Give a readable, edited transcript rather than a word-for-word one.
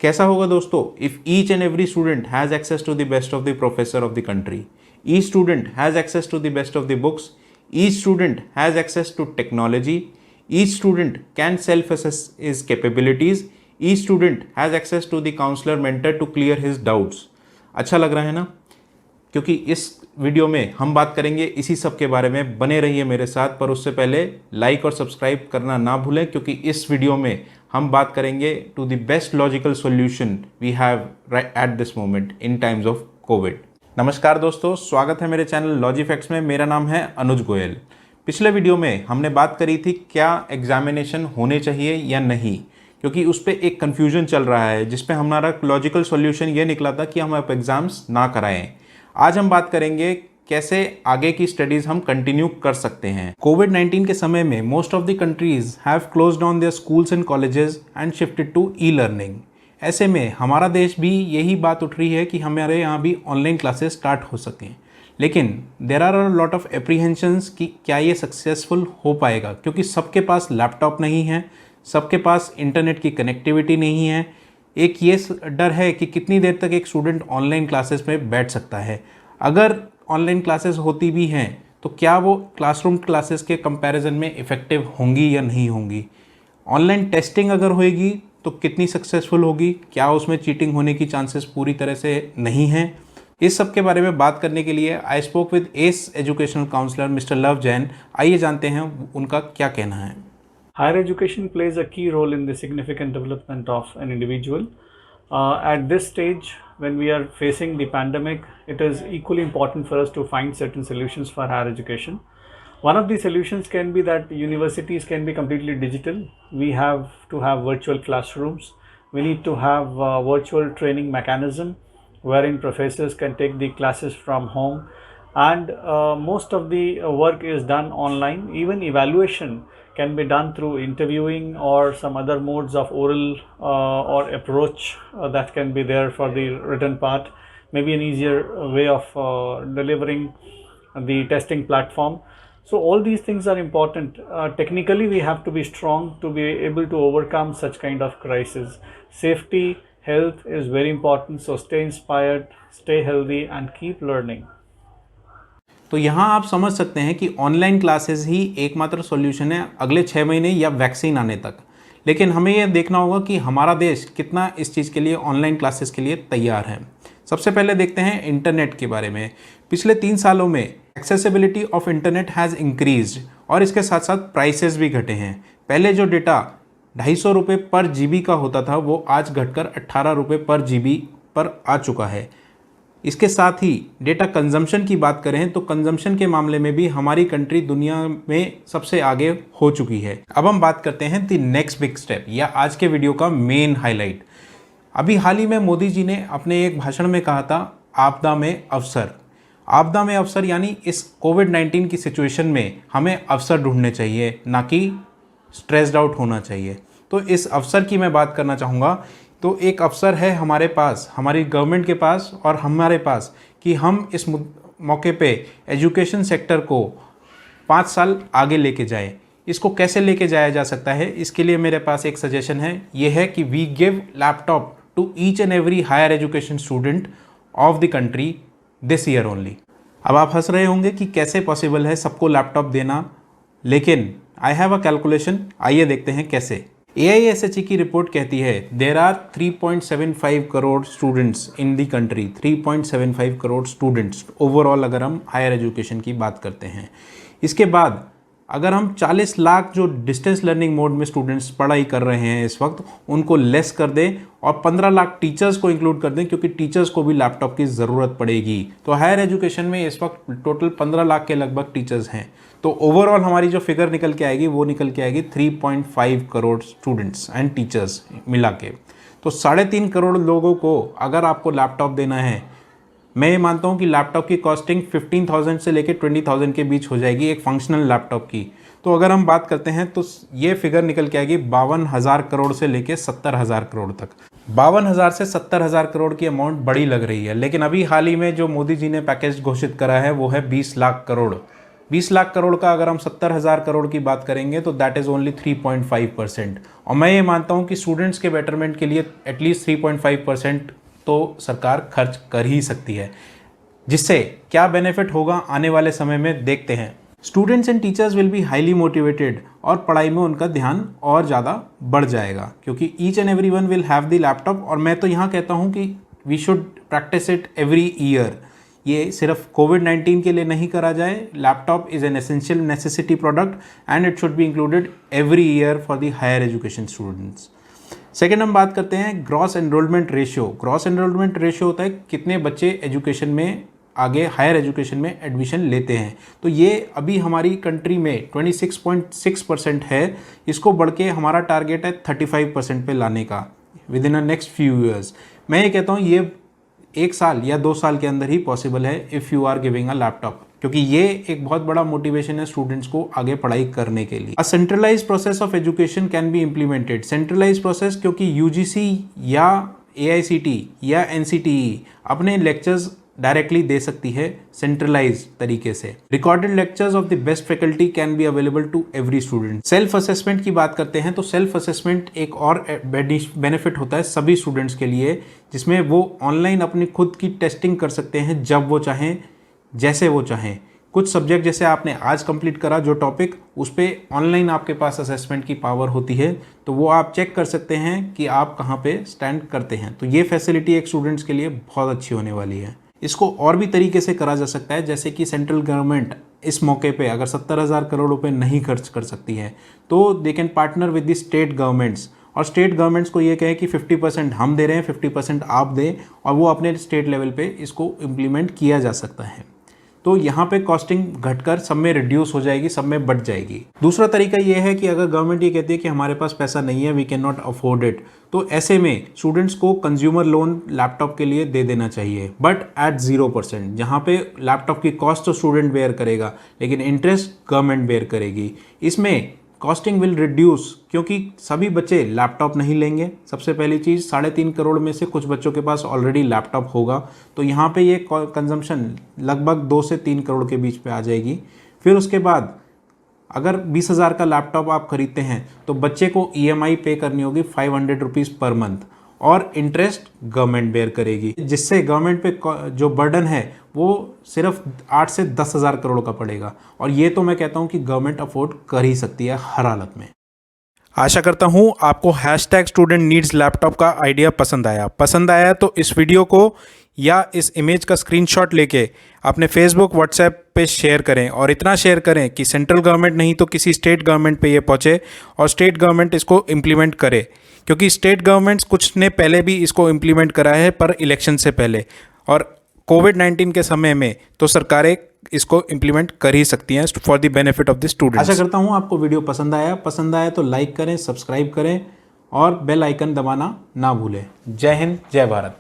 कैसा होगा दोस्तों? If each and every student has access to the best of the professor of the country, each student has access to the best of the books, each student has access to technology, each student can self assess his capabilities, each student has access to the counsellor mentor to clear his doubts. अच्छा लग रहा है ना? क्योंकि इस video में हम बात करेंगे इसी सब के बारे में। बने रहिए मेरे साथ, पर उससे पहले लाइक और सब्सक्राइब करना ना भूलें, क्योंकि इस वीडियो में हम बात करेंगे to the best logical solution we have at this moment in times of COVID. नमस्कार दोस्तों, स्वागत है मेरे चैनल लॉजी फैक्ट्स में। मेरा नाम है अनुज गोयल। पिछले वीडियो में हमने बात करी थी क्या एग्जामिनेशन होने चाहिए या नहीं, क्योंकि उस पर एक कन्फ्यूजन चल रहा है जिसपे हमारा लॉजिकल सॉल्यूशन ये निकला था कि हम अब एग्जाम्स ना कराएं। आज हम बात करेंगे कैसे आगे की स्टडीज हम कंटिन्यू कर सकते हैं। कोविड-19 के समय में most of the countries have closed down their schools and colleges and shifted to e learning. ऐसे में हमारा देश भी यही बात उठ रही है कि हमारे यहाँ भी ऑनलाइन क्लासेस स्टार्ट हो सकें, लेकिन there are a lot of apprehensions कि क्या ये सक्सेसफुल हो पाएगा, क्योंकि सबके पास लैपटॉप नहीं है, सबके पास इंटरनेट की कनेक्टिविटी नहीं है। एक ये डर है कि कितनी देर तक एक स्टूडेंट ऑनलाइन क्लासेस में बैठ सकता है। अगर ऑनलाइन क्लासेस होती भी हैं तो क्या वो क्लासरूम क्लासेस के कंपैरिजन में इफ़ेक्टिव होंगी या नहीं होंगी। ऑनलाइन टेस्टिंग अगर होएगी तो कितनी सक्सेसफुल होगी, क्या उसमें चीटिंग होने की चांसेस पूरी तरह से नहीं हैं। इस सब के बारे में बात करने के लिए I spoke with as educational counsellor Mister Luv Jain. आइए जानते हैं उनका क्या कहना है। Higher education plays a key role in the significant development of an individual. At this stage, when we are facing the pandemic, it is equally important for us to find certain solutions for higher education. One of the solutions can be that universities can be completely digital. We have to have virtual classrooms. We need to have a virtual training mechanism wherein professors can take the classes from home, and most of the work is done online. Even evaluation can be done through interviewing or some other modes of oral or approach that can be there for the written part, maybe an easier way of delivering the testing platform. So all these things are important. Technically we have to be strong to be able to overcome such kind of crisis. Safety, health is very important, so stay inspired, stay healthy and keep learning. तो यहाँ आप समझ सकते हैं कि online classes ही एकमात्र solution है अगले 6 महीने या वैक्सीन आने तक। लेकिन हमें यह देखना होगा कि हमारा देश कितना इस चीज़ के लिए, ऑनलाइन क्लासेस के लिए तैयार है। सबसे पहले देखते हैं इंटरनेट के बारे में। पिछले 3 सालों में accessibility of internet has increased और इसके साथ साथ प्राइसेस भी घटे हैं। पहले जो डेटा 250 रुपये पर GB का होता था वो आज घटकर 18 रुपये पर GB पर आ चुका है। इसके साथ ही डेटा कंजम्पशन की बात करें तो कंजम्पशन के मामले में भी हमारी कंट्री दुनिया में सबसे आगे हो चुकी है। अब हम बात करते हैं द नेक्स्ट बिग स्टेप या आज के वीडियो का मेन हाईलाइट। अभी हाल ही में मोदी जी ने अपने एक भाषण में कहा था आपदा में अवसर। आपदा में अवसर यानी इस कोविड-19 की सिचुएशन में हमें अवसर ढूंढने चाहिए, ना कि स्ट्रेस्ड आउट होना चाहिए। तो इस अवसर की मैं बात करना चाहूँगा। तो एक अवसर है हमारे पास, हमारी गवर्नमेंट के पास और हमारे पास, कि हम इस मौके पे एजुकेशन सेक्टर को 5 साल आगे लेके जाएं। इसको कैसे लेके जाया जा सकता है, इसके लिए मेरे पास एक सजेशन है। ये है कि we give laptop to each and every higher education student of the country this year only. अब आप हंस रहे होंगे कि कैसे पॉसिबल है सबको लैपटॉप देना, लेकिन आई हैव अ कैलकुलेशन। आइए देखते हैं कैसे। AISHE की रिपोर्ट कहती है there are 3.75 crore students in the country. 3.75 crore students overall अगर हम हायर एजुकेशन की बात करते हैं। इसके बाद अगर हम 40 लाख जो डिस्टेंस लर्निंग मोड में स्टूडेंट्स पढ़ाई कर रहे हैं इस वक्त, उनको लेस कर दें और 15 लाख टीचर्स को इंक्लूड कर दें, क्योंकि टीचर्स को भी लैपटॉप की ज़रूरत पड़ेगी। तो हायर एजुकेशन में इस वक्त टोटल 15 लाख के लगभग टीचर्स हैं। तो ओवरऑल हमारी जो फिगर निकल के आएगी वो निकल के आएगी 3.5 करोड़ स्टूडेंट्स एंड टीचर्स मिला के। तो 3.5 करोड़ लोगों को अगर आपको लैपटॉप देना है, मैं ये मानता हूँ कि लैपटॉप की कॉस्टिंग 15,000 से लेकर 20,000 के बीच हो जाएगी एक फंक्शनल लैपटॉप की। तो अगर हम बात करते हैं तो ये फिगर निकल के आएगी 52,000 करोड़ से लेकर 70,000 करोड़ तक। 52,000 से 70,000 करोड़ की अमाउंट बड़ी लग रही है, लेकिन अभी हाल ही में जो मोदी जी ने पैकेज घोषित करा है वो है 20 लाख करोड़। 20 लाख करोड़ का अगर हम 70,000 करोड़ की बात करेंगे तो दैट इज़ ओनली 3.5%। और मैं ये मानता हूँ कि स्टूडेंट्स के बेटरमेंट के लिए एटलीस्ट 3.5% तो सरकार खर्च कर ही सकती है। जिससे क्या बेनिफिट होगा आने वाले समय में देखते हैं। Students and teachers will be highly motivated और पढ़ाई में उनका ध्यान और ज़्यादा बढ़ जाएगा क्योंकि each and every one will have the laptop. और मैं तो यहाँ कहता हूँ कि we should practise it every year. ये सिर्फ कोविड-19 के लिए नहीं करा जाए। Laptop is an essential necessity product and it should be included every year for the higher education students. Second हम बात करते हैं gross enrolment ratio. Gross enrolment ratio होता है कितने बच्चे एजुकेशन में आगे हायर एजुकेशन में एडमिशन लेते हैं। तो ये अभी हमारी कंट्री में 26.6% है। इसको बढ़ के हमारा टारगेट है 35% पे लाने का with in a next few years. मैं ये कहता हूँ ये 1 साल या 2 साल के अंदर ही पॉसिबल है if you are giving a laptop, क्योंकि ये एक बहुत बड़ा मोटिवेशन है स्टूडेंट्स को आगे पढ़ाई करने के लिए। A centralize process of education can be implemented. Centralize process क्योंकि UGC या AICTE या NCTE अपने लेक्चर्स डायरेक्टली दे सकती है सेंट्रलाइज तरीके से। Recorded lectures of the best faculty can be available to every student. Self assessment की बात करते हैं तो सेल्फ असेसमेंट एक और बेनिफिट होता है सभी स्टूडेंट्स के लिए, जिसमें वो ऑनलाइन अपनी खुद की टेस्टिंग कर सकते हैं जब वो चाहें, जैसे वो चाहें। कुछ सब्जेक्ट जैसे आपने आज कंप्लीट करा जो टॉपिक, उस पर ऑनलाइन आपके पास असेसमेंट की पावर होती है, तो वो आप चेक कर सकते हैं कि आप कहाँ पे स्टैंड करते हैं। तो ये फैसिलिटी एक स्टूडेंट्स के लिए बहुत अच्छी होने वाली है। इसको और भी तरीके से करा जा सकता है, जैसे कि सेंट्रल गवर्नमेंट इस मौके पे अगर 70,000 करोड़ रुपए नहीं खर्च कर सकती है तो they can partner with the state governments, और स्टेट गवर्नमेंट्स को ये कहे कि 50% हम दे रहे हैं, 50% आप दें, और वो अपने स्टेट लेवल पे इसको इम्प्लीमेंट किया जा सकता है। तो यहाँ पे कॉस्टिंग घटकर सब में रिड्यूस हो जाएगी, सब में बढ़ जाएगी। दूसरा तरीका ये है कि अगर गवर्नमेंट ये कहती है कि हमारे पास पैसा नहीं है, we can not afford it, तो ऐसे में स्टूडेंट्स को कंज्यूमर लोन लैपटॉप के लिए दे देना चाहिए, बट एट 0%। जहाँ पे लैपटॉप की कॉस्ट तो स्टूडेंट बेयर करेगा लेकिन इंटरेस्ट गवर्नमेंट बेयर करेगी। इसमें कॉस्टिंग विल रिड्यूस क्योंकि सभी बच्चे लैपटॉप नहीं लेंगे। सबसे पहली चीज़, 3.5 करोड़ में से कुछ बच्चों के पास ऑलरेडी लैपटॉप होगा, तो यहाँ पे ये कंजम्पशन लगभग 2 से 3 करोड़ के बीच पे आ जाएगी। फिर उसके बाद अगर 20,000 का लैपटॉप आप खरीदते हैं तो बच्चे को EMI पे करनी होगी 500 रुपीज़ पर मंथ, और इंटरेस्ट गवर्नमेंट बेयर करेगी, जिससे गवर्नमेंट पे जो बर्डन है वो सिर्फ 8 से 10,000 करोड़ का पड़ेगा। और ये तो मैं कहता हूँ कि गवर्नमेंट अफोर्ड कर ही सकती है हर हालत में। आशा करता हूँ आपको #StudentNeedsLaptop लैपटॉप का आइडिया पसंद आया तो इस वीडियो को या इस इमेज का स्क्रीनशॉट लेके अपने फेसबुक व्हाट्सएप पे शेयर करें, और इतना शेयर करें कि सेंट्रल गवर्नमेंट नहीं तो किसी स्टेट गवर्नमेंट पे ये पहुँचे और स्टेट गवर्नमेंट इसको इम्प्लीमेंट करे, क्योंकि स्टेट गवर्नमेंट्स कुछ ने पहले भी इसको इम्प्लीमेंट करा है पर इलेक्शन से पहले, और कोविड-19 के समय में तो सरकारें इसको इम्प्लीमेंट कर ही सकती हैं for the benefit of the students. आशा करता हूँ आपको वीडियो पसंद आया तो लाइक करें, सब्सक्राइब करें और बेल आइकन दबाना ना भूलें। जय हिंद, जय भारत।